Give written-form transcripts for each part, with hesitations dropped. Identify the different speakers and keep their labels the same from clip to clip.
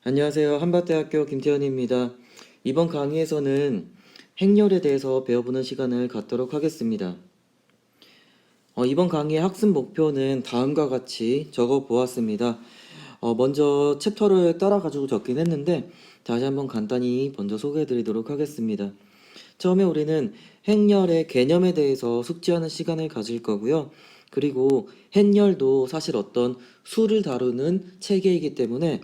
Speaker 1: 안녕하세요. 한밭대학교 김태현입니다. 이번 강의에서는 행렬에 대해서 배워보는 시간을 갖도록 하겠습니다. 이번 강의의 학습 목표는 다음과 같이 적어 보았습니다. 먼저 챕터를 따라가지고 적긴 했는데 다시 한번 간단히 먼저 소개해 드리도록 하겠습니다. 처음에 우리는 행렬의 개념에 대해서 숙지하는 시간을 가질 거고요. 그리고 행렬도 사실 어떤 수를 다루는 체계이기 때문에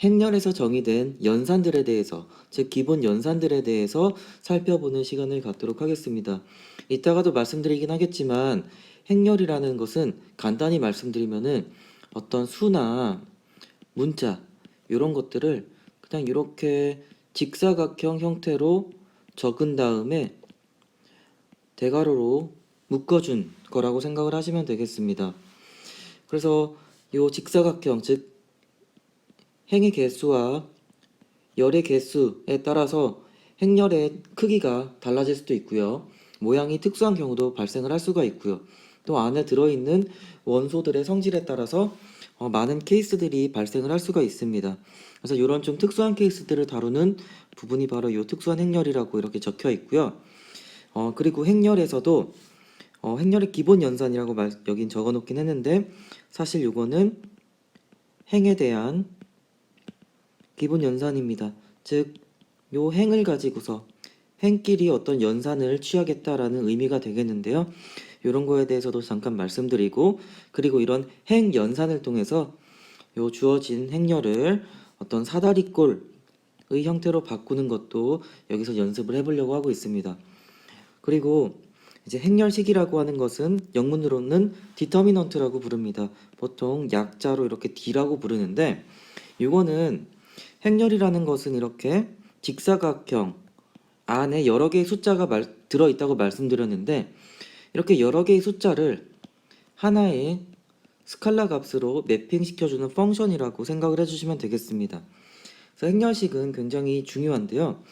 Speaker 1: 행렬에서 정의된 연산들에 대해서, 즉 기본 연산들에 대해서 살펴보는 시간을 갖도록 하겠습니다. 이따가도 말씀드리긴 하겠지만 행렬이라는 것은 간단히 말씀드리면은 어떤 수나 문자 이런 것들을 그냥 이렇게 직사각형 형태로 적은 다음에 대괄호로 묶어준 거라고 생각을 하시면 되겠습니다. 그래서 이 직사각형, 즉 행의 개수와 열의 개수에 따라서 행렬의 크기가 달라질 수도 있고요. 모양이 특수한 경우도 발생을 할 수가 있고요. 또 안에 들어있는 원소들의 성질에 따라서 많은 케이스들이 발생을 할 수가 있습니다. 그래서 이런 좀 특수한 케이스들을 다루는 부분이 바로 이 특수한 행렬이라고 이렇게 적혀 있고요. 그리고 행렬에서도 행렬의 기본 연산이라고 여긴 적어 놓긴 했는데 사실 이거는 행에 대한 기본 연산입니다. 즉, 요 행을 가지고서 행끼리 어떤 연산을 취하겠다라는 의미가 되겠는데요. 이런 거에 대해서도 잠깐 말씀드리고, 그리고 이런 행 연산을 통해서 요 주어진 행렬을 어떤 사다리꼴의 형태로 바꾸는 것도 여기서 연습을 해보려고 하고 있습니다. 그리고 이제 행렬식이라고 하는 것은 영문으로는 디터미넌트라고 부릅니다. 보통 약자로 이렇게 D라고 부르는데 이거는 행렬이라는 것은 이렇게 직사각형 안에 여러 개의 숫자가 들어있다고 말씀드렸는데 이렇게 여러 개의 숫자를 하나의 스칼라 값으로 매핑시켜주는 펑션이라고 생각을 해주시면 되겠습니다. 그래서 행렬식은 굉장히 중요한데요.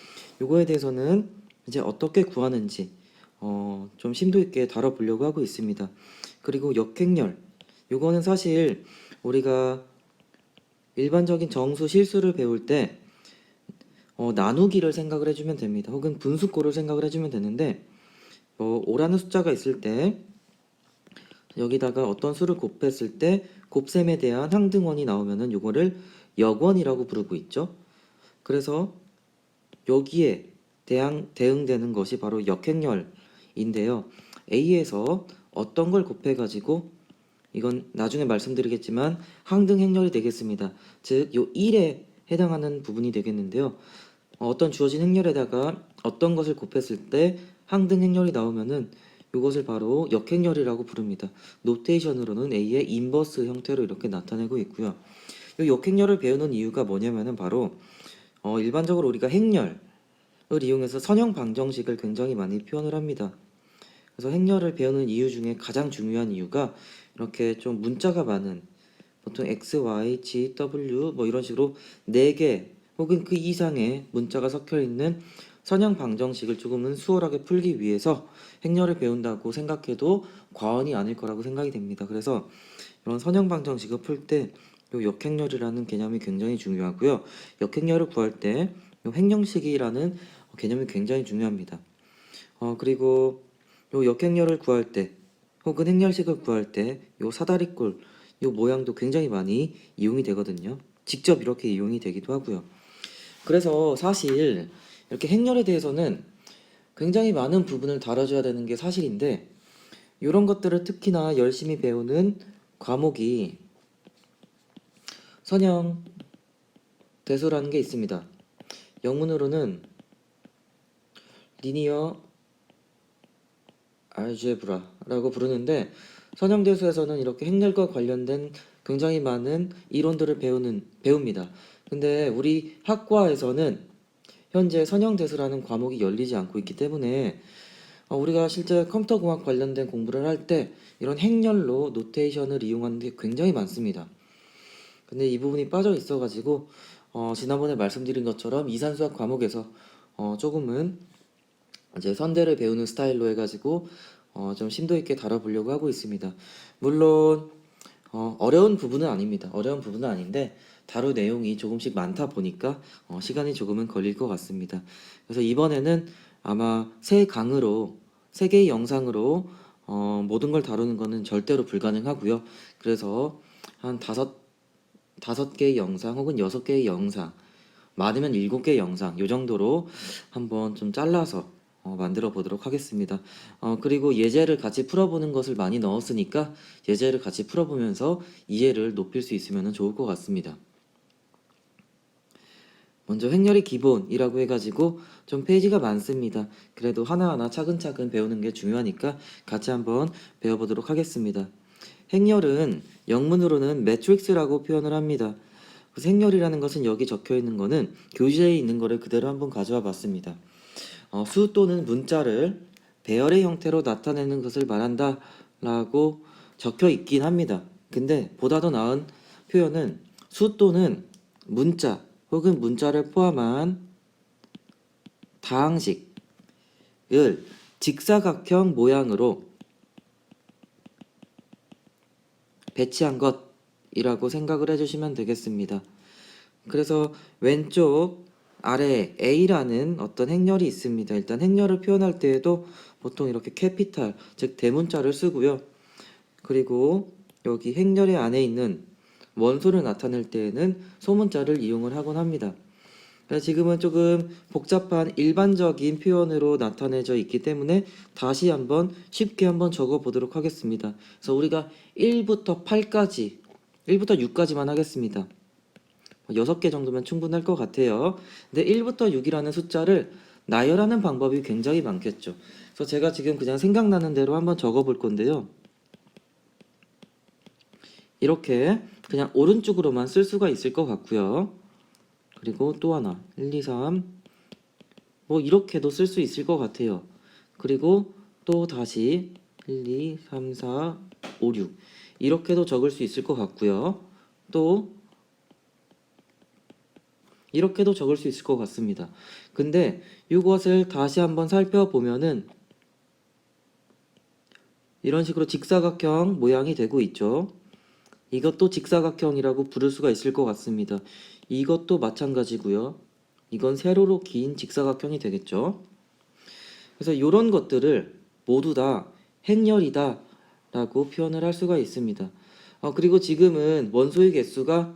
Speaker 1: 이거에 대해서는 이제 어떻게 구하는지 좀 심도 있게 다뤄보려고 하고 있습니다. 그리고 역행렬, 이거는 사실 우리가 일반적인 정수 실수를 배울 때 나누기를 생각을 해주면 됩니다. 혹은 분수꼴을 생각을 해주면 되는데 5라는 숫자가 있을 때 여기다가 어떤 수를 곱했을 때 곱셈에 대한 항등원이 나오면은 이거를 역원이라고 부르고 있죠. 그래서 여기에 대응되는 것이 바로 역행렬인데요. A에서 어떤 걸 곱해가지고 이건 나중에 말씀드리겠지만 항등행렬이 되겠습니다. 즉, 요 1에 해당하는 부분이 되겠는데요. 어떤 주어진 행렬에다가 어떤 것을 곱했을 때 항등행렬이 나오면은 이것을 바로 역행렬이라고 부릅니다. 노테이션으로는 A의 인버스 형태로 이렇게 나타내고 있고요. 이 역행렬을 배우는 이유가 뭐냐면은 바로 일반적으로 우리가 행렬을 이용해서 선형 방정식을 굉장히 많이 표현을 합니다. 그래서 행렬을 배우는 이유 중에 가장 중요한 이유가 이렇게 좀 문자가 많은 보통 X, Y, G, W 뭐 이런 식으로 4개 혹은 그 이상의 문자가 섞여 있는 선형 방정식을 조금은 수월하게 풀기 위해서 행렬을 배운다고 생각해도 과언이 아닐 거라고 생각이 됩니다. 그래서 이런 선형 방정식을 풀 때 요 역행렬이라는 개념이 굉장히 중요하고요. 역행렬을 구할 때 요 행렬식이라는 개념이 굉장히 중요합니다. 그리고 요 역행렬을 구할 때 혹은 행렬식을 구할 때 요 사다리꼴 요 모양도 굉장히 많이 이용이 되거든요. 직접 이렇게 이용이 되기도 하고요. 그래서 사실 이렇게 행렬에 대해서는 굉장히 많은 부분을 다뤄줘야 되는 게 사실인데 이런 것들을 특히나 열심히 배우는 과목이 선형 대수라는 게 있습니다. 영문으로는 리니어 알제브라라고 부르는데 선형대수에서는 이렇게 행렬과 관련된 굉장히 많은 이론들을 배웁니다. 근데 우리 학과에서는 현재 선형대수라는 과목이 열리지 않고 있기 때문에 우리가 실제 컴퓨터공학 관련된 공부를 할 때 이런 행렬로 노테이션을 이용하는 게 굉장히 많습니다. 근데 이 부분이 빠져 있어가지고 지난번에 말씀드린 것처럼 이산수학 과목에서 조금은 이제 선대를 배우는 스타일로 해가지고 좀 심도 있게 다뤄보려고 하고 있습니다. 물론 어려운 부분은 아닙니다. 어려운 부분은 아닌데 다룰 내용이 조금씩 많다 보니까 시간이 조금은 걸릴 것 같습니다. 그래서 이번에는 아마 세 개의 영상으로 모든 걸 다루는 것은 절대로 불가능하고요. 그래서 한 다섯 개의 영상 혹은 여섯 개의 영상, 많으면 일곱 개의 영상, 요 정도로 한번 좀 잘라서 만들어 보도록 하겠습니다. 그리고 예제를 같이 풀어보는 것을 많이 넣었으니까 예제를 같이 풀어보면서 이해를 높일 수 있으면 좋을 것 같습니다. 먼저 횡렬의 기본이라고 해가지고 좀 페이지가 많습니다. 그래도 하나하나 차근차근 배우는 게 중요하니까 같이 한번 배워보도록 하겠습니다. 행렬은 영문으로는 매트릭스라고 표현을 합니다. 그래서 행렬이라는 것은 여기 적혀 있는 거는 교재에 있는 거를 그대로 한번 가져와 봤습니다. 수 또는 문자를 배열의 형태로 나타내는 것을 말한다 라고 적혀 있긴 합니다. 근데 보다 더 나은 표현은 수 또는 문자 혹은 문자를 포함한 다항식을 직사각형 모양으로 배치한 것이라고 생각을 해주시면 되겠습니다. 그래서 왼쪽 아래에 A라는 어떤 행렬이 있습니다. 일단 행렬을 표현할 때에도 보통 이렇게 캐피탈, 즉 대문자를 쓰고요. 그리고 여기 행렬의 안에 있는 원소를 나타낼 때에는 소문자를 이용을 하곤 합니다. 그래서 지금은 조금 복잡한 일반적인 표현으로 나타내져 있기 때문에 다시 한번 쉽게 한번 적어 보도록 하겠습니다. 그래서 우리가 1부터 8까지, 1부터 6까지만 하겠습니다. 6개 정도면 충분할 것 같아요. 근데 1부터 6이라는 숫자를 나열하는 방법이 굉장히 많겠죠. 그래서 제가 지금 그냥 생각나는 대로 한번 적어 볼 건데요. 이렇게 그냥 오른쪽으로만 쓸 수가 있을 것 같고요. 그리고 또 하나 1, 2, 3 뭐 이렇게도 쓸 수 있을 것 같아요. 그리고 또 다시 1, 2, 3, 4, 5, 6 이렇게도 적을 수 있을 것 같고요. 또 이렇게도 적을 수 있을 것 같습니다. 근데 이것을 다시 한번 살펴보면은 이런 식으로 직사각형 모양이 되고 있죠. 이것도 직사각형이라고 부를 수가 있을 것 같습니다. 이것도 마찬가지고요. 이건 세로로 긴 직사각형이 되겠죠. 그래서 이런 것들을 모두 다 행렬이다 라고 표현을 할 수가 있습니다. 그리고 지금은 원소의 개수가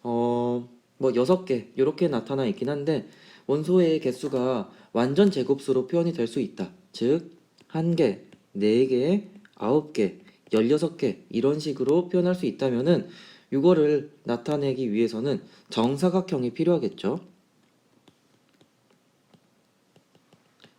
Speaker 1: 뭐 6개 이렇게 나타나 있긴 한데 원소의 개수가 완전 제곱수로 표현이 될 수 있다. 즉 1개, 4개, 9개, 16개 이런 식으로 표현할 수 있다면은 이거를 나타내기 위해서는 정사각형이 필요하겠죠.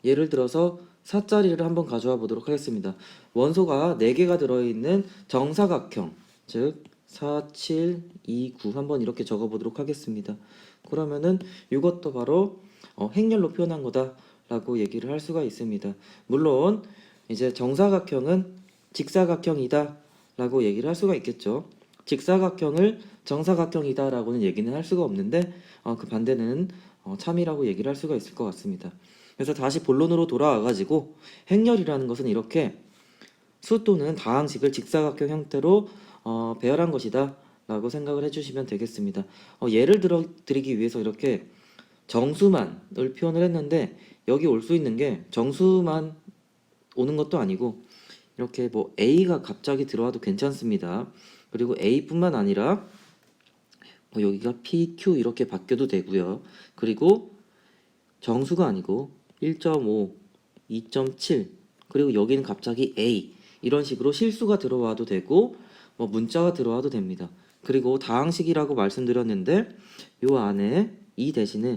Speaker 1: 예를 들어서 4자리를 한번 가져와 보도록 하겠습니다. 원소가 4개가 들어있는 정사각형, 즉 4, 7, 2, 9 한번 이렇게 적어 보도록 하겠습니다. 그러면은 이것도 바로 행렬로 표현한 거다라고 얘기를 할 수가 있습니다. 물론 이제 정사각형은 직사각형이다 라고 얘기를 할 수가 있겠죠. 직사각형을 정사각형이다 라고는 얘기는 할 수가 없는데 그 반대는 참이라고 얘기를 할 수가 있을 것 같습니다. 그래서 다시 본론으로 돌아와가지고 행렬이라는 것은 이렇게 수 또는 다항식을 직사각형 형태로 배열한 것이다 라고 생각을 해주시면 되겠습니다. 예를 들어 드리기 위해서 이렇게 정수만을 표현을 했는데 여기 올 수 있는 게 정수만 오는 것도 아니고 이렇게 뭐 A가 갑자기 들어와도 괜찮습니다. 그리고 A뿐만 아니라 뭐 여기가 P, Q 이렇게 바뀌어도 되고요. 그리고 정수가 아니고 1.5, 2.7 그리고 여기는 갑자기 A 이런 식으로 실수가 들어와도 되고 뭐 문자가 들어와도 됩니다. 그리고 다항식이라고 말씀드렸는데 요 안에 2 대신에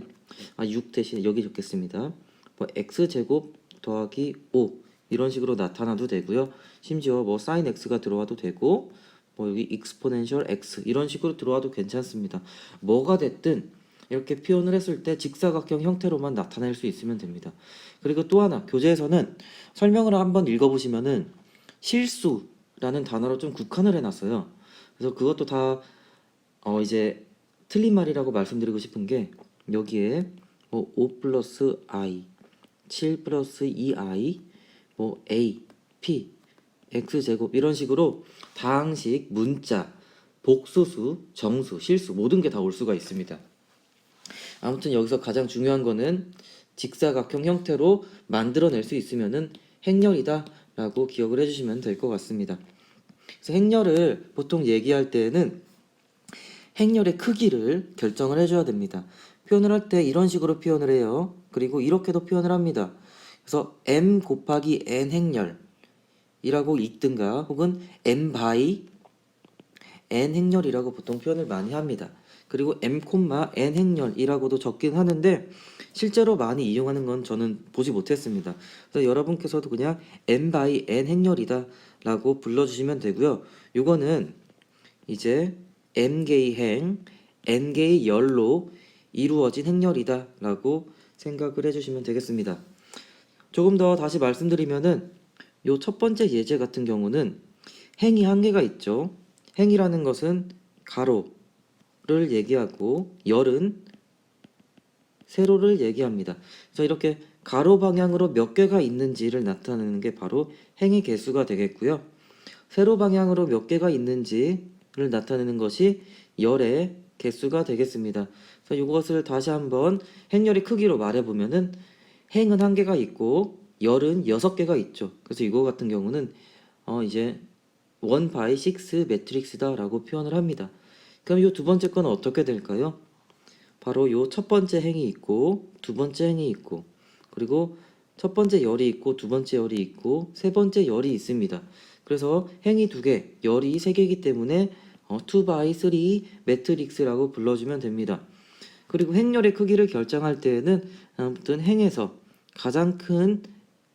Speaker 1: 6 대신에 여기 적겠습니다. 뭐 x제곱 더하기 5 이런 식으로 나타나도 되고요. 심지어 뭐 sin x가 들어와도 되고 뭐 여기 exponential x 이런 식으로 들어와도 괜찮습니다. 뭐가 됐든 이렇게 표현을 했을 때 직사각형 형태로만 나타낼 수 있으면 됩니다. 그리고 또 하나 교재에서는 설명을 한번 읽어보시면은 실수라는 단어로 좀 국한을 해놨어요. 그래서 그것도 다 이제 틀린 말이라고 말씀드리고 싶은 게 여기에 뭐 5 플러스 i, 7 플러스 2i, 뭐 a, p, x제곱 이런 식으로 다항식, 문자, 복소수, 정수, 실수 모든 게 다 올 수가 있습니다. 아무튼 여기서 가장 중요한 거는 직사각형 형태로 만들어낼 수 있으면은 행렬이다 라고 기억을 해주시면 될 것 같습니다. 그래서 행렬을 보통 얘기할 때에는 행렬의 크기를 결정을 해줘야 됩니다. 표현을 할 때 이런 식으로 표현을 해요. 그리고 이렇게도 표현을 합니다. 그래서 m 곱하기 n 행렬이라고 읽든가 혹은 m 바이 n 행렬이라고 보통 표현을 많이 합니다. 그리고 m, n 행렬이라고도 적긴 하는데 실제로 많이 이용하는 건 저는 보지 못했습니다. 그래서 여러분께서도 그냥 m 바이 n 행렬이다 라고 불러주시면 되고요. 요거는 이제 m개의 행, n개의 열로 이루어진 행렬이다 라고 생각을 해주시면 되겠습니다. 조금 더 다시 말씀드리면은 요 첫 번째 예제 같은 경우는 행이 한 개가 있죠. 행이라는 것은 가로를 얘기하고 열은 세로를 얘기합니다. 그래서 이렇게 가로 방향으로 몇 개가 있는지를 나타내는 게 바로 행의 개수가 되겠고요. 세로 방향으로 몇 개가 있는지를 나타내는 것이 열의 개수가 되겠습니다. 그래서 이것을 다시 한번 행렬의 크기로 말해보면은 행은 한 개가 있고 열은 6개가 있죠. 그래서 이거 같은 경우는 이제 1 by 6 매트릭스다 라고 표현을 합니다. 그럼 이 두 번째 건 어떻게 될까요? 바로 요 첫 번째 행이 있고 두 번째 행이 있고 그리고 첫 번째 열이 있고 두 번째 열이 있고 세 번째 열이 있습니다. 그래서 행이 2개, 열이 3개이기 때문에 2 by 3 매트릭스라고 불러주면 됩니다. 그리고 행열의 크기를 결정할 때에는 아무튼 행에서 가장 큰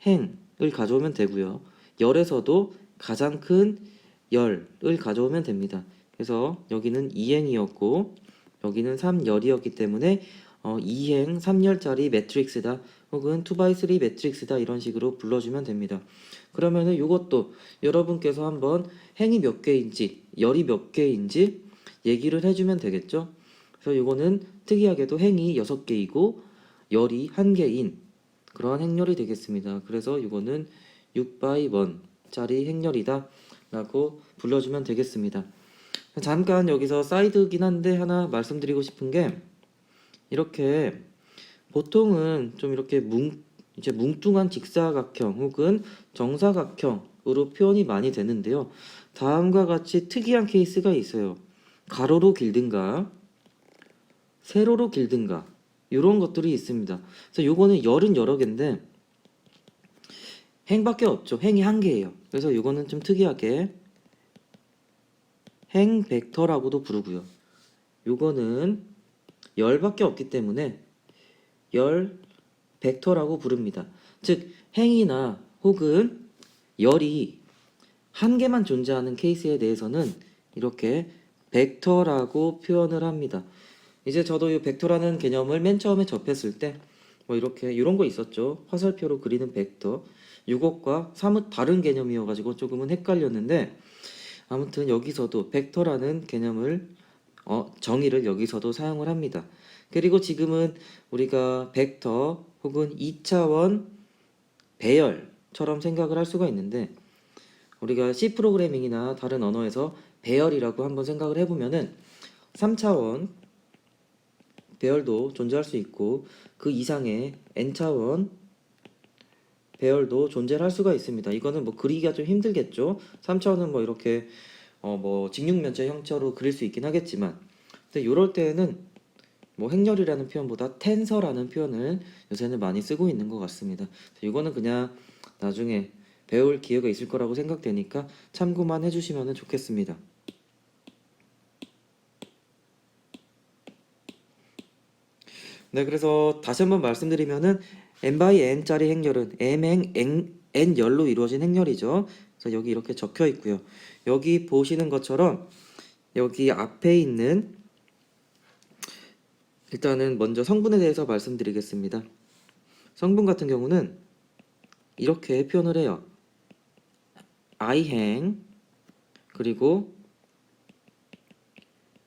Speaker 1: 행을 가져오면 되고요. 열에서도 가장 큰 열을 가져오면 됩니다. 그래서 여기는 2행이었고 여기는 3열이었기 때문에 2행 3열짜리 매트릭스다 혹은 2x3 매트릭스다 이런 식으로 불러주면 됩니다. 그러면은 이것도 여러분께서 한번 행이 몇 개인지 열이 몇 개인지 얘기를 해주면 되겠죠. 그래서 이거는 특이하게도 행이 6개이고 열이 1개인 그러한 행렬이 되겠습니다. 그래서 이거는 6x1짜리 행렬이다 라고 불러주면 되겠습니다. 잠깐 여기서 사이드긴 한데 하나 말씀드리고 싶은 게 이렇게 보통은 좀 이렇게 이제 뭉뚱한 직사각형 혹은 정사각형으로 표현이 많이 되는데요. 다음과 같이 특이한 케이스가 있어요. 가로로 길든가 세로로 길든가 이런 것들이 있습니다. 그래서 요거는 열은 여러 개인데 행밖에 없죠. 행이 1개예요. 그래서 요거는 좀 특이하게 행 벡터라고도 부르고요. 요거는 열밖에 없기 때문에 열 벡터라고 부릅니다. 즉 행이나 혹은 열이 1개만 존재하는 케이스에 대해서는 이렇게 벡터라고 표현을 합니다. 이제 저도 이 벡터라는 개념을 맨 처음에 접했을 때 뭐 이렇게 이런 거 있었죠. 화살표로 그리는 벡터. 이것과 사뭇 다른 개념이어가지고 조금은 헷갈렸는데 아무튼 여기서도 벡터라는 개념을 정의를 여기서도 사용을 합니다. 그리고 지금은 우리가 벡터 혹은 2차원 배열처럼 생각을 할 수가 있는데 우리가 C 프로그래밍이나 다른 언어에서 배열이라고 한번 생각을 해보면은 3차원 배열도 존재할 수 있고 그 이상의 n차원 배열도 존재를 할 수가 있습니다. 이거는 뭐 그리기가 좀 힘들겠죠. 3차원은 뭐 이렇게 뭐 직육면체 형태로 그릴 수 있긴 하겠지만 근데 이럴 때에는 뭐 행렬이라는 표현보다 텐서라는 표현을 요새는 많이 쓰고 있는 것 같습니다. 이거는 그냥 나중에 배울 기회가 있을 거라고 생각되니까 참고만 해주시면 좋겠습니다. 네, 그래서 다시 한번 말씀드리면은 n by n짜리 행렬은 m행 n열로 이루어진 행렬이죠. 그래서 여기 이렇게 적혀 있고요. 여기 보시는 것처럼 여기 앞에 있는 일단은 먼저 성분에 대해서 말씀드리겠습니다. 성분 같은 경우는 이렇게 표현을 해요. i행 그리고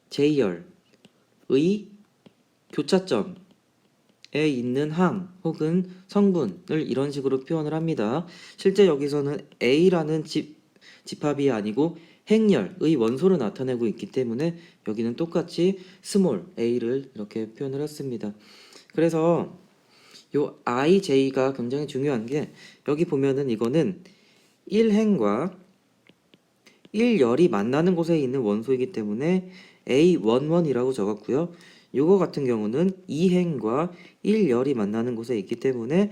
Speaker 1: j열의 교차점에 있는 항 혹은 성분을 이런 식으로 표현을 합니다. 실제 여기서는 A라는 집합이 아니고 행렬의 원소를 나타내고 있기 때문에 여기는 똑같이 스몰 a를 이렇게 표현을 했습니다. 그래서 요 ij가 굉장히 중요한 게 여기 보면은 이거는 1행과 1열이 만나는 곳에 있는 원소이기 때문에 A11이라고 적었고요. 요거 같은 경우는 2행과 1열이 만나는 곳에 있기 때문에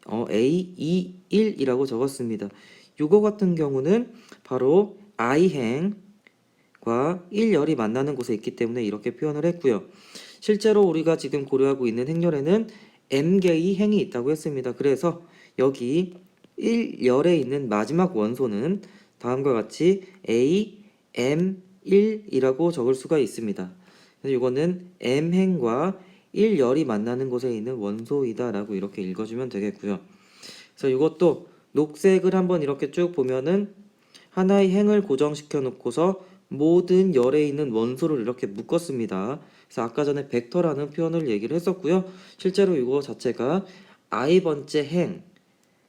Speaker 1: A21이라고 적었습니다. 요거 같은 경우는 바로 I행과 1열이 만나는 곳에 있기 때문에 이렇게 표현을 했고요. 실제로 우리가 지금 고려하고 있는 행렬에는 m개의 행이 있다고 했습니다. 그래서 여기 1열에 있는 마지막 원소는 다음과 같이 A, M1이라고 적을 수가 있습니다. 그래서 이거는 m행과 1열이 만나는 곳에 있는 원소이다 라고 이렇게 읽어주면 되겠고요. 그래서 이것도 녹색을 한번 이렇게 쭉 보면은 하나의 행을 고정시켜 놓고서 모든 열에 있는 원소를 이렇게 묶었습니다. 그래서 아까 전에 벡터라는 표현을 얘기를 했었고요. 실제로 이거 자체가 i번째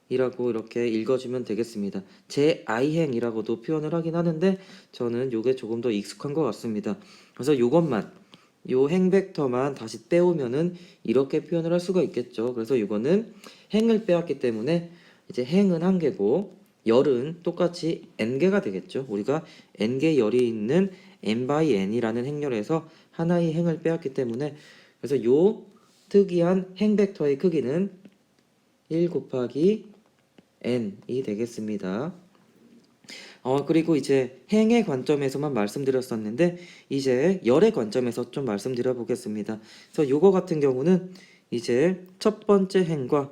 Speaker 1: 행이라고 이렇게 읽어주면 되겠습니다. 제 i행이라고도 표현을 하긴 하는데 저는 이게 조금 더 익숙한 것 같습니다. 그래서 이것만 요 행 벡터만 다시 빼오면은 이렇게 표현을 할 수가 있겠죠. 그래서 이거는 행을 빼왔기 때문에 이제 행은 한 개고 열은 똑같이 n개가 되겠죠. 우리가 n개 열이 있는 n by n이라는 행렬에서 하나의 행을 빼왔기 때문에 그래서 요 특이한 행 벡터의 크기는 1 곱하기 n이 되겠습니다. 그리고 이제 행의 관점에서만 말씀드렸었는데 이제 열의 관점에서 좀 말씀드려 보겠습니다. 그래서 요거 같은 경우는 이제 첫 번째 행과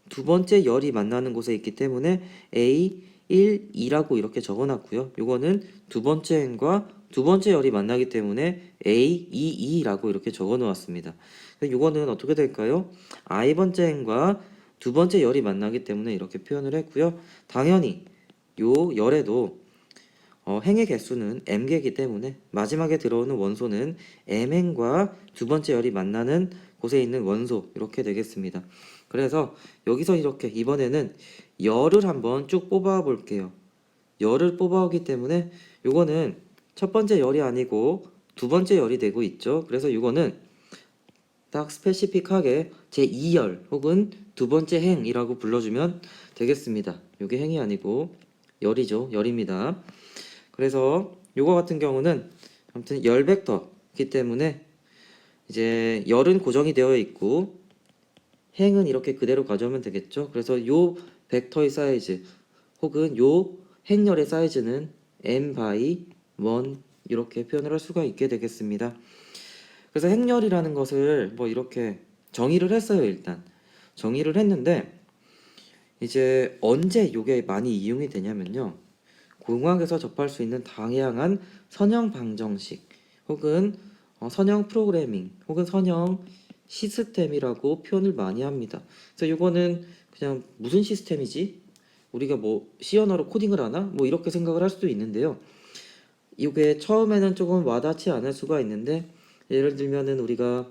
Speaker 1: 두 번째 열이 만나는 곳에 있기 때문에 A 1, 2라고 이렇게 적어놨고요. 요거는 두 번째 행과 두 번째 열이 만나기 때문에 A 2, 2라고 이렇게 적어놓았습니다. 요거는 어떻게 될까요? I 번째 행과 두 번째 열이 만나기 때문에 이렇게 표현을 했고요. 당연히 요 열에도 행의 개수는 m개이기 때문에 마지막에 들어오는 원소는 m행과 두 번째 열이 만나는 곳에 있는 원소 이렇게 되겠습니다. 그래서 여기서 이렇게 이번에는 열을 한번 쭉 뽑아 볼게요. 열을 뽑아오기 때문에 요거는 첫 번째 열이 아니고 두 번째 열이 되고 있죠. 그래서 요거는 딱 스페시픽하게 제2열 혹은 두 번째 행이라고 불러주면 되겠습니다. 요게 행이 아니고 열이죠. 열입니다. 그래서 요거 같은 경우는 아무튼 열 벡터이기 때문에 이제 열은 고정이 되어 있고 행은 이렇게 그대로 가져오면 되겠죠. 그래서 요 벡터의 사이즈 혹은 요 행열의 사이즈는 m by 1 이렇게 표현을 할 수가 있게 되겠습니다. 그래서 행열이라는 것을 뭐 이렇게 정의를 했어요. 일단 정의를 했는데 이제 언제 요게 많이 이용이 되냐면요. 공학에서 접할 수 있는 다양한 선형 방정식 혹은 선형 프로그래밍 혹은 선형 시스템이라고 표현을 많이 합니다. 그래서 이거는 그냥 무슨 시스템이지? 우리가 뭐 C 언어로 코딩을 하나? 뭐 이렇게 생각을 할 수도 있는데요. 이게 처음에는 조금 와닿지 않을 수가 있는데 예를 들면은 우리가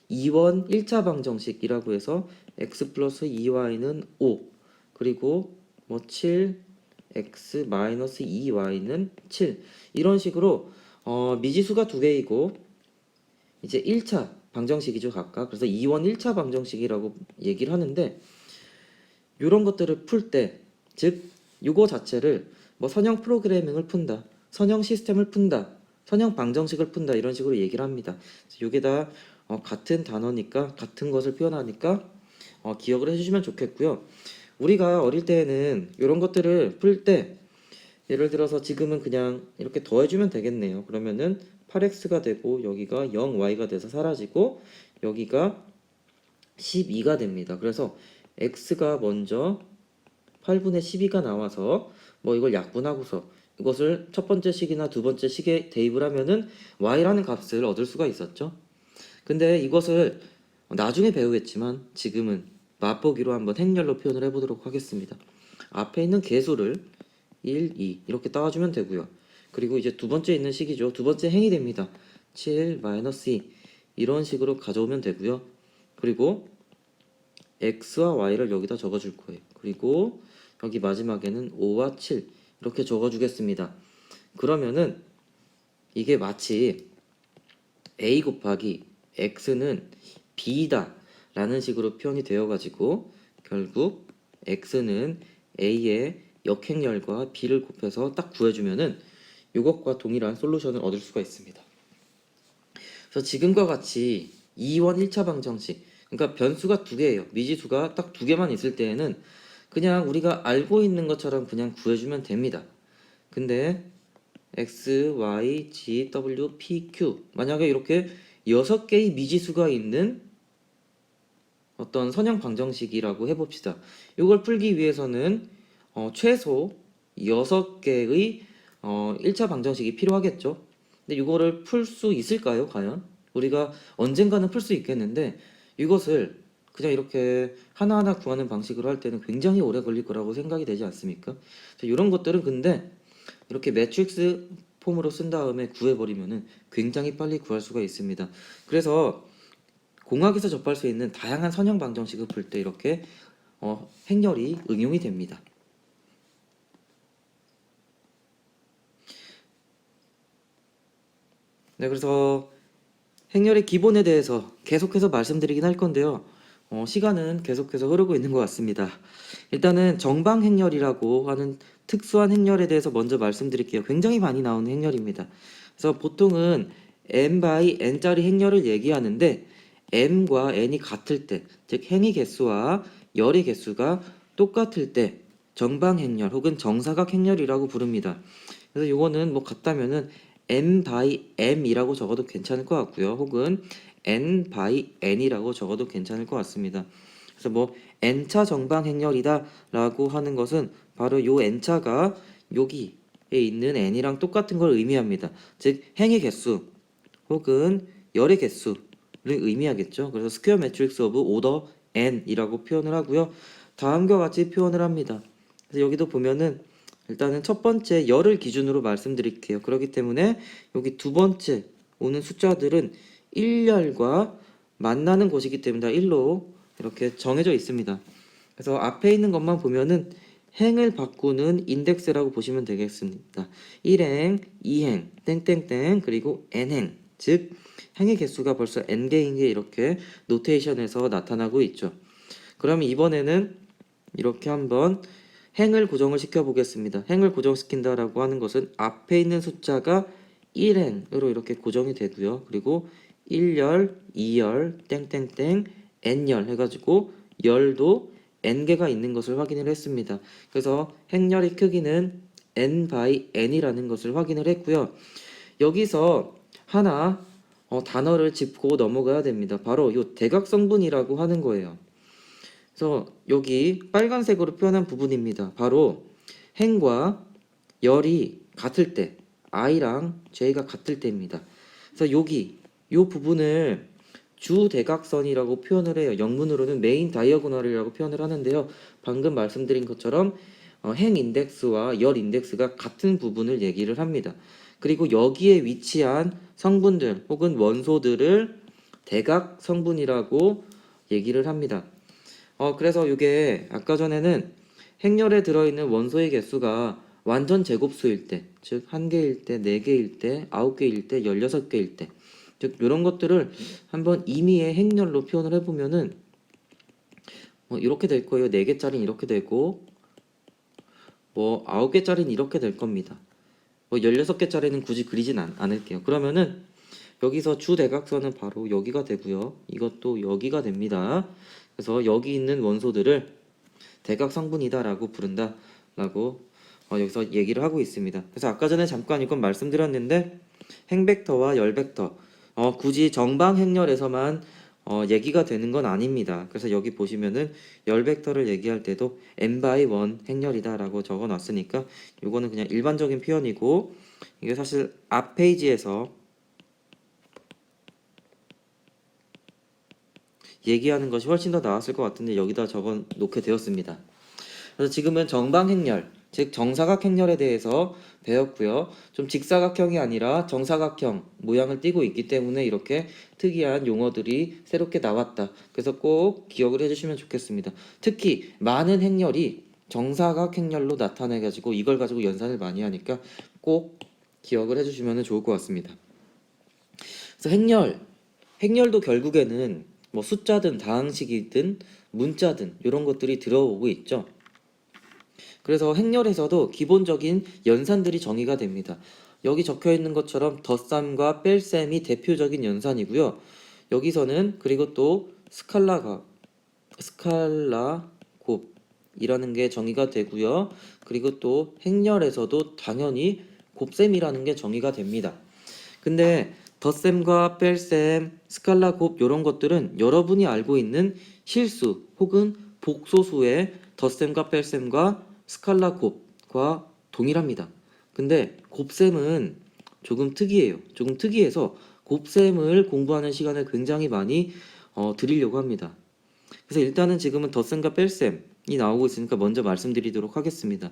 Speaker 1: 2원 1차 방정식이라고 해서 x 플러스 2y는 5 그리고 뭐 7 x 마이너스 2y는 7 이런 식으로 미지수가 두 개이고 이제 1차 방정식이죠 각각. 그래서 2원 1차 방정식이라고 얘기를 하는데 이런 것들을 풀 때 즉 이거 자체를 뭐 선형 프로그래밍을 푼다 선형 시스템을 푼다 선형 방정식을 푼다 이런 식으로 얘기를 합니다. 이게 다 같은 단어니까 같은 것을 표현하니까 기억을 해주시면 좋겠고요. 우리가 어릴 때에는 이런 것들을 풀 때 예를 들어서 지금은 그냥 이렇게 더해주면 되겠네요. 그러면은 8x가 되고 여기가 0y가 돼서 사라지고 여기가 12가 됩니다. 그래서 x가 먼저 8분의 12가 나와서 뭐 이걸 약분하고서 이것을 첫 번째 식이나 두 번째 식에 대입을 하면은 y라는 값을 얻을 수가 있었죠. 근데 이것을 나중에 배우겠지만 지금은 맛보기로 한번 행렬로 표현을 해보도록 하겠습니다. 앞에 있는 개수를 1, 2 이렇게 따와주면 되고요. 그리고 이제 두 번째 있는 식이죠. 두 번째 행이 됩니다. 7 마이너스 2 이런 식으로 가져오면 되고요. 그리고 x와 y를 여기다 적어줄 거예요. 그리고 여기 마지막에는 5와 7 이렇게 적어주겠습니다. 그러면은 이게 마치 a 곱하기 x는 b다 라는 식으로 표현이 되어가지고 결국 x는 a의 역행렬과 b를 곱해서 딱 구해주면은 이것과 동일한 솔루션을 얻을 수가 있습니다. 그래서 지금과 같이 2원 1차 방정식, 그러니까 변수가 두 개예요. 미지수가 딱 두 개만 있을 때에는 그냥 우리가 알고 있는 것처럼 그냥 구해주면 됩니다. 근데 x, y, g, w, p, q 만약에 이렇게 6개의 미지수가 있는 어떤 선형 방정식이라고 해봅시다. 이걸 풀기 위해서는 최소 6개의 1차 방정식이 필요하겠죠. 근데 이거를 풀 수 있을까요, 과연? 우리가 언젠가는 풀 수 있겠는데 이것을 그냥 이렇게 하나하나 구하는 방식으로 할 때는 굉장히 오래 걸릴 거라고 생각이 되지 않습니까? 이런 것들은 근데 이렇게 매트릭스 폼으로 쓴 다음에 구해버리면은 굉장히 빨리 구할 수가 있습니다. 그래서 공학에서 접할 수 있는 다양한 선형 방정식을 풀 때 이렇게 행렬이 응용이 됩니다. 네, 그래서 행렬의 기본에 대해서 계속해서 말씀드리긴 할 건데요. 시간은 계속해서 흐르고 있는 것 같습니다. 일단은 정방행렬이라고 하는 특수한 행렬에 대해서 먼저 말씀드릴게요. 굉장히 많이 나오는 행렬입니다. 그래서 보통은 m by n짜리 행렬을 얘기하는데 m과 n이 같을 때, 즉 행의 개수와 열의 개수가 똑같을 때 정방행렬 혹은 정사각행렬이라고 부릅니다. 그래서 이거는 뭐 같다면은 m by m이라고 적어도 괜찮을 것 같고요. 혹은 n by n이라고 적어도 괜찮을 것 같습니다. 그래서 뭐 n차 정방행렬이다 라고 하는 것은 바로 요 n차가 여기에 있는 n이랑 똑같은 걸 의미합니다. 즉 행의 개수 혹은 열의 개수를 의미하겠죠. 그래서 스퀘어 매트릭스 오브 오더 n이라고 표현을 하고요. 다음과 같이 표현을 합니다. 그래서 여기도 보면은 일단은 첫 번째 열을 기준으로 말씀드릴게요. 그렇기 때문에 여기 두 번째 오는 숫자들은 1열과 만나는 곳이기 때문에 다 1로 이렇게 정해져 있습니다. 그래서 앞에 있는 것만 보면은 행을 바꾸는 인덱스라고 보시면 되겠습니다. 1행, 2행, 땡땡땡 그리고 n행, 즉 행의 개수가 벌써 n개인 게 이렇게 노테이션에서 나타나고 있죠. 그럼 이번에는 이렇게 한번 행을 고정을 시켜 보겠습니다. 행을 고정시킨다라고 하는 것은 앞에 있는 숫자가 1행으로 이렇게 고정이 되고요. 그리고 1열, 2열, 땡땡땡, n열 해가지고 열도 n개가 있는 것을 확인을 했습니다. 그래서 행열의 크기는 n by n이라는 것을 확인을 했고요. 여기서 하나 단어를 짚고 넘어가야 됩니다. 바로 이 대각성분이라고 하는 거예요. 그래서 여기 빨간색으로 표현한 부분입니다. 바로 행과 열이 같을 때, i랑 j가 같을 때입니다. 그래서 여기 이 부분을 주대각선이라고 표현을 해요. 영문으로는 메인 다이어고널이라고 표현을 하는데요. 방금 말씀드린 것처럼 행 인덱스와 열 인덱스가 같은 부분을 얘기를 합니다. 그리고 여기에 위치한 성분들 혹은 원소들을 대각 성분이라고 얘기를 합니다. 그래서 이게 아까 전에는 행렬에 들어있는 원소의 개수가 완전 제곱수일 때, 즉 1개일 때, 4개일 때, 9개일 때, 16개일 때, 즉 이런 것들을 한번 임의의 행렬로 표현을 해보면은 이렇게 될 거예요. 4개짜리는 이렇게 되고 뭐 9개짜리는 이렇게 될 겁니다. 뭐 16개짜리는 굳이 그리진 않을게요. 그러면은 여기서 주대각선은 바로 여기가 되고요. 이것도 여기가 됩니다. 그래서 여기 있는 원소들을 대각성분이다라고 부른다라고 여기서 얘기를 하고 있습니다. 그래서 아까 전에 잠깐 이건 말씀드렸는데 행벡터와 열벡터 굳이 정방행렬에서만 얘기가 되는 건 아닙니다. 그래서 여기 보시면은 열벡터를 얘기할 때도 n by 1 행렬이다라고 적어놨으니까 이거는 그냥 일반적인 표현이고 이게 사실 앞 페이지에서 얘기하는 것이 훨씬 더 나았을 것 같은데 여기다 적어 놓게 되었습니다. 그래서 지금은 정방행렬, 즉 정사각행렬에 대해서 배웠고요. 좀 직사각형이 아니라 정사각형 모양을 띠고 있기 때문에 이렇게 특이한 용어들이 새롭게 나왔다. 그래서 꼭 기억을 해주시면 좋겠습니다. 특히 많은 행렬이 정사각 행렬로 나타내가지고 이걸 가지고 연산을 많이 하니까 꼭 기억을 해주시면 좋을 것 같습니다. 그래서 행렬도 결국에는 뭐 숫자든 다항식이든 문자든 이런 것들이 들어오고 있죠. 그래서 행렬에서도 기본적인 연산들이 정의가 됩니다. 여기 적혀 있는 것처럼 덧셈과 뺄셈이 대표적인 연산이고요. 여기서는 그리고 또 스칼라 곱이라는 게 정의가 되고요. 그리고 또 행렬에서도 당연히 곱셈이라는 게 정의가 됩니다. 근데 덧셈과 뺄셈, 스칼라 곱 이런 것들은 여러분이 알고 있는 실수 혹은 복소수의 덧셈과 뺄셈과 스칼라 곱과 동일합니다. 근데 곱셈은 조금 특이해요. 조금 특이해서 곱셈을 공부하는 시간을 굉장히 많이 드리려고 합니다. 그래서 일단은 지금은 덧셈과 뺄셈이 나오고 있으니까 먼저 말씀드리도록 하겠습니다.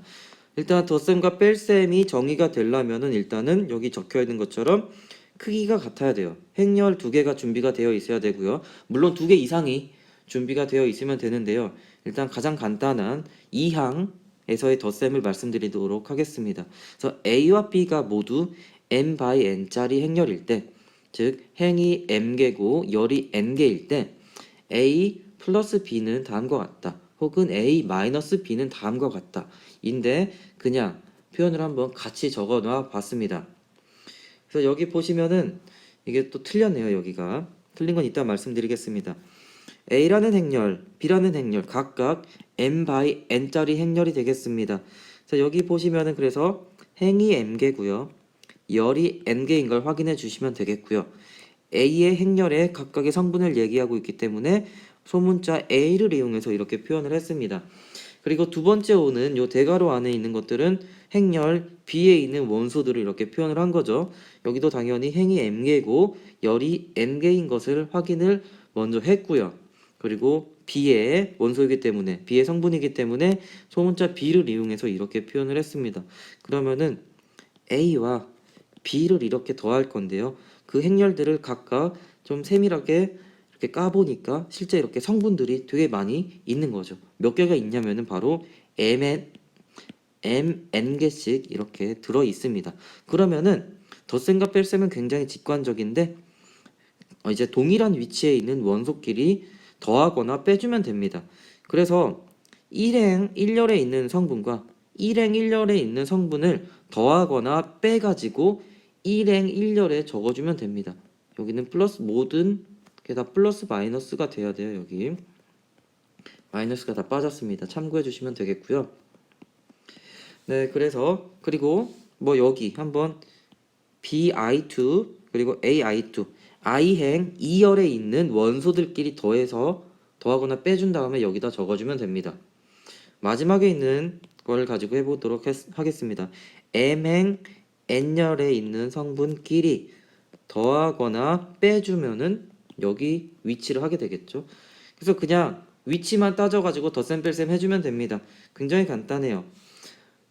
Speaker 1: 일단 덧셈과 뺄셈이 정의가 되려면은 일단은 여기 적혀 있는 것처럼 크기가 같아야 돼요. 행렬 2개가 준비가 되어 있어야 되고요. 물론 2개 이상이 준비가 되어 있으면 되는데요. 일단 가장 간단한 2항에서의 덧셈을 말씀드리도록 하겠습니다. 그래서 A와 B가 모두 m by n짜리 행렬일 때, 즉 행이 m개고 열이 n개일 때 A 플러스 B는 다음과 같다. 혹은 A 마이너스 B는 다음과 같다. 인데 그냥 표현을 한번 같이 적어 놔 봤습니다. 그래서 여기 보시면은 이게 또 틀렸네요. 여기가 틀린 건 이따 말씀드리겠습니다. A라는 행렬, B라는 행렬 각각 m by n짜리 행렬이 되겠습니다. 그래서 여기 보시면은 그래서 행이 m개고요. 열이 n개인 걸 확인해 주시면 되겠고요. A의 행렬에 각각의 성분을 얘기하고 있기 때문에 소문자 A를 이용해서 이렇게 표현을 했습니다. 그리고 두 번째 오는 요 대괄호 안에 있는 것들은 행렬 B에 있는 원소들을 이렇게 표현을 한 거죠. 여기도 당연히 행이 m개고 열이 n개인 것을 확인을 먼저 했고요. 그리고 B의 원소이기 때문에 B의 성분이기 때문에 소문자 B를 이용해서 이렇게 표현을 했습니다. 그러면은 A와 B를 이렇게 더할 건데요. 그 행렬들을 각각 좀 세밀하게 이렇게 까보니까 실제 이렇게 성분들이 되게 많이 있는 거죠. 몇 개가 있냐면은 바로 mn개씩 이렇게 들어 있습니다. 그러면은 덧셈과 뺄셈은 굉장히 직관적인데 이제 동일한 위치에 있는 원소끼리 더하거나 빼주면 됩니다. 그래서 1행 1열에 있는 성분과 1행 1열에 있는 성분을 더하거나 빼가지고 1행 1열에 적어주면 됩니다. 여기는 플러스 모든 게 다 플러스 마이너스가 돼야 돼요. 여기 마이너스가 다 빠졌습니다. 참고해 주시면 되겠고요. 네, 그래서 그리고 뭐 여기 한번 bi2 그리고 ai2 i행 2열에 있는 원소들끼리 더해서 더하거나 빼준 다음에 여기다 적어주면 됩니다. 마지막에 있는 걸 가지고 해보도록 하겠습니다. m행 n열에 있는 성분끼리 더하거나 빼주면은 여기 위치를 하게 되겠죠. 그래서 그냥 위치만 따져가지고 덧셈 뺄셈 해주면 됩니다. 굉장히 간단해요.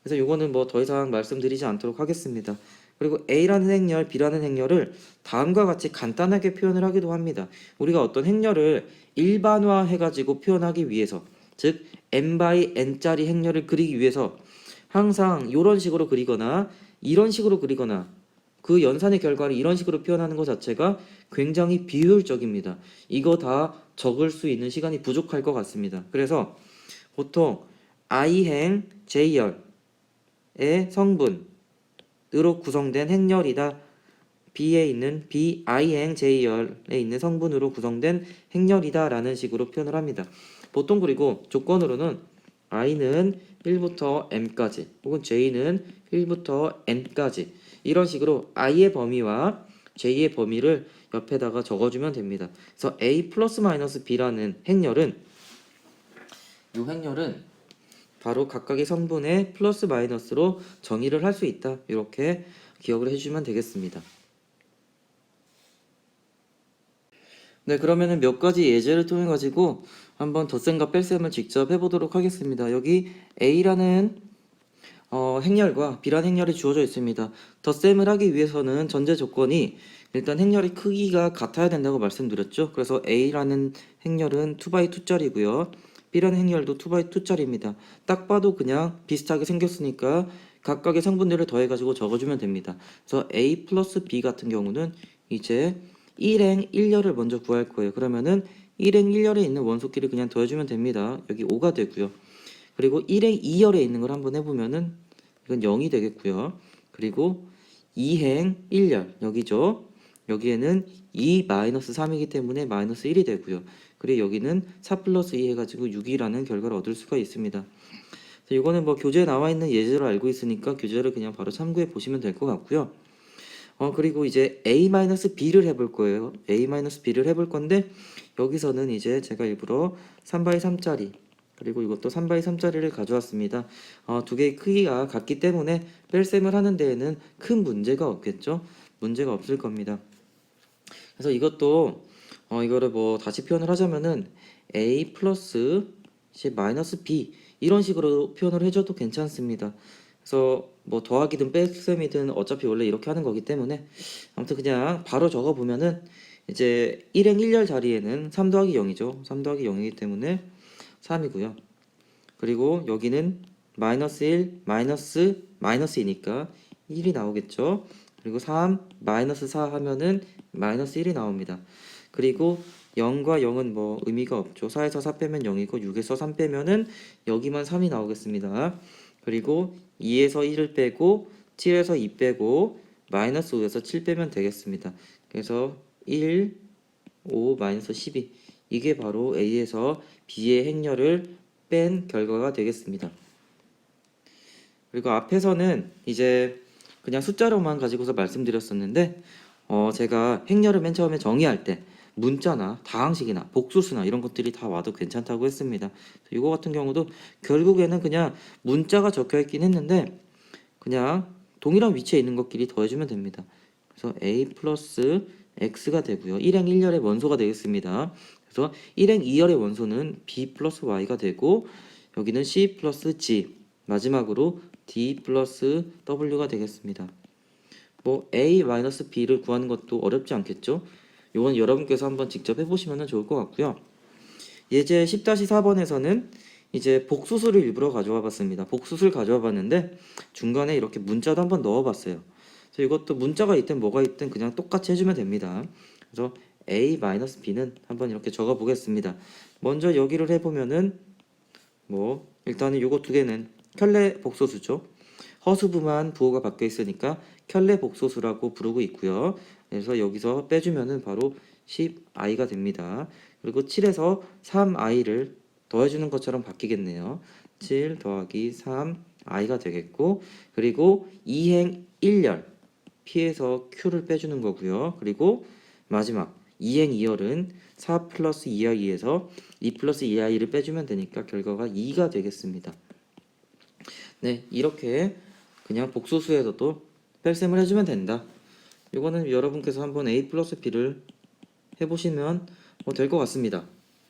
Speaker 1: 그래서 요거는 뭐 더 이상 말씀드리지 않도록 하겠습니다. 그리고 A라는 행렬, B라는 행렬을 다음과 같이 간단하게 표현을 하기도 합니다. 우리가 어떤 행렬을 일반화 해가지고 표현하기 위해서, 즉 n by n짜리 행렬을 그리기 위해서 항상 이런 식으로 그리거나 이런 식으로 그리거나 그 연산의 결과를 이런 식으로 표현하는 것 자체가 굉장히 비효율적입니다. 이거 다 적을 수 있는 시간이 부족할 것 같습니다. 그래서 보통 i행 j열의 성분으로 구성된 행렬이다. B에 있는 bi행 j열에 있는 성분으로 구성된 행렬이다 라는 식으로 표현을 합니다. 보통 그리고 조건으로는 i는 1부터 m까지 혹은 j는 1부터 n까지 이런 식으로 i의 범위와 j의 범위를 옆에다가 적어주면 됩니다. 그래서 a 플러스 마이너스 b라는 행렬은 이 행렬은 바로 각각의 성분의 플러스 마이너스로 정의를 할 수 있다. 이렇게 기억을 해주시면 되겠습니다. 네, 그러면은 몇 가지 예제를 통해 가지고 한번 덧셈과 뺄셈을 직접 해보도록 하겠습니다. 여기 A라는 행렬과 B라는 행렬이 주어져 있습니다. 덧셈을 하기 위해서는 전제 조건이 일단 행렬의 크기가 같아야 된다고 말씀드렸죠. 그래서 A라는 행렬은 2x2짜리고요. B라는 행렬도 2x2짜리입니다. 딱 봐도 그냥 비슷하게 생겼으니까 각각의 성분들을 더해가지고 적어주면 됩니다. 그래서 A 플러스 B 같은 경우는 이제 1행 1열을 먼저 구할 거예요. 그러면은 1행 1열에 있는 원소끼리 그냥 더해주면 됩니다. 여기 5가 되고요. 그리고 1행 2열에 있는 걸 한번 해보면은 이건 0이 되겠고요. 그리고 2행 1열 여기죠. 여기에는 2-3이기 때문에 마이너스 1이 되고요. 그리고 여기는 4 플러스 2 해가지고 6이라는 결과를 얻을 수가 있습니다. 이거는 뭐 교재에 나와 있는 예제로 알고 있으니까 교재를 그냥 바로 참고해 보시면 될 것 같고요. 그리고 이제 A-B를 해볼 거예요. A-B를 해볼 건데 여기서는 이제 제가 일부러 3x3짜리 그리고 이것도 3x3짜리를 가져왔습니다. 두 개의 크기가 같기 때문에 뺄셈을 하는 데에는 큰 문제가 없겠죠. 문제가 없을 겁니다. 그래서 이것도 이거를 뭐 다시 표현을 하자면은 A 플러스 마이너스 B 이런 식으로 표현을 해줘도 괜찮습니다. 그래서 뭐 더하기든 뺄셈이든 어차피 원래 이렇게 하는 거기 때문에 아무튼 그냥 바로 적어 보면은 이제 1행 1열 자리에는 3 더하기 0이죠. 3 더하기 0이기 때문에 3이고요. 그리고 여기는 마이너스 1 마이너스이니까 1이 나오겠죠. 그리고 3 마이너스 4 하면은 마이너스 1이 나옵니다. 그리고 0과 0은 뭐 의미가 없죠. 4에서 4 빼면 0이고 6에서 3 빼면은 여기만 3이 나오겠습니다. 그리고 2에서 1을 빼고 7에서 2 빼고 마이너스 5에서 7 빼면 되겠습니다. 그래서 1, 5, 마이너스 12 이게 바로 A에서 B의 행렬을 뺀 결과가 되겠습니다. 그리고 앞에서는 이제 그냥 숫자로만 가지고서 말씀드렸었는데 제가 행렬을 맨 처음에 정의할 때 문자나 다항식이나 복수수나 이런 것들이 다 와도 괜찮다고 했습니다. 이거 같은 경우도 결국에는 그냥 문자가 적혀 있긴 했는데 그냥 동일한 위치에 있는 것끼리 더해주면 됩니다. 그래서 A 플러스 X가 되고요. 1행 1열의 원소가 되겠습니다. 그래서 1행 2열의 원소는 B 플러스 Y가 되고 여기는 C 플러스 G 마지막으로 D 플러스 W가 되겠습니다. 뭐 A-B를 구하는 것도 어렵지 않겠죠? 이건 여러분께서 한번 직접 해보시면 좋을 것 같고요. 예제 10-4번에서는 이제 복수수를 일부러 가져와 봤습니다. 복수수를 가져와 봤는데 중간에 이렇게 문자도 한번 넣어 봤어요. 그래서 이것도 문자가 있든 뭐가 있든 그냥 똑같이 해주면 됩니다. 그래서 A-B는 한번 이렇게 적어 보겠습니다. 먼저 여기를 해보면은 뭐 일단은 요거 두 개는 켤레 복소수죠. 허수부만 부호가 바뀌어 있으니까 켤레 복소수라고 부르고 있고요. 그래서 여기서 빼주면은 바로 10i가 됩니다. 그리고 7에서 3i를 더해주는 것처럼 바뀌겠네요. 7 더하기 3i가 되겠고 그리고 2행 1열 P에서 Q를 빼주는 거고요. 그리고 마지막 2행 2열은 4 플러스 2i에서 2 플러스 2i를 빼주면 되니까 결과가 2가 되겠습니다. 네, 이렇게 그냥 복소수에서도 뺄셈을 해주면 된다. 이거는 여러분께서 한번 A 플러스 B를 해보시면 될 것 같습니다.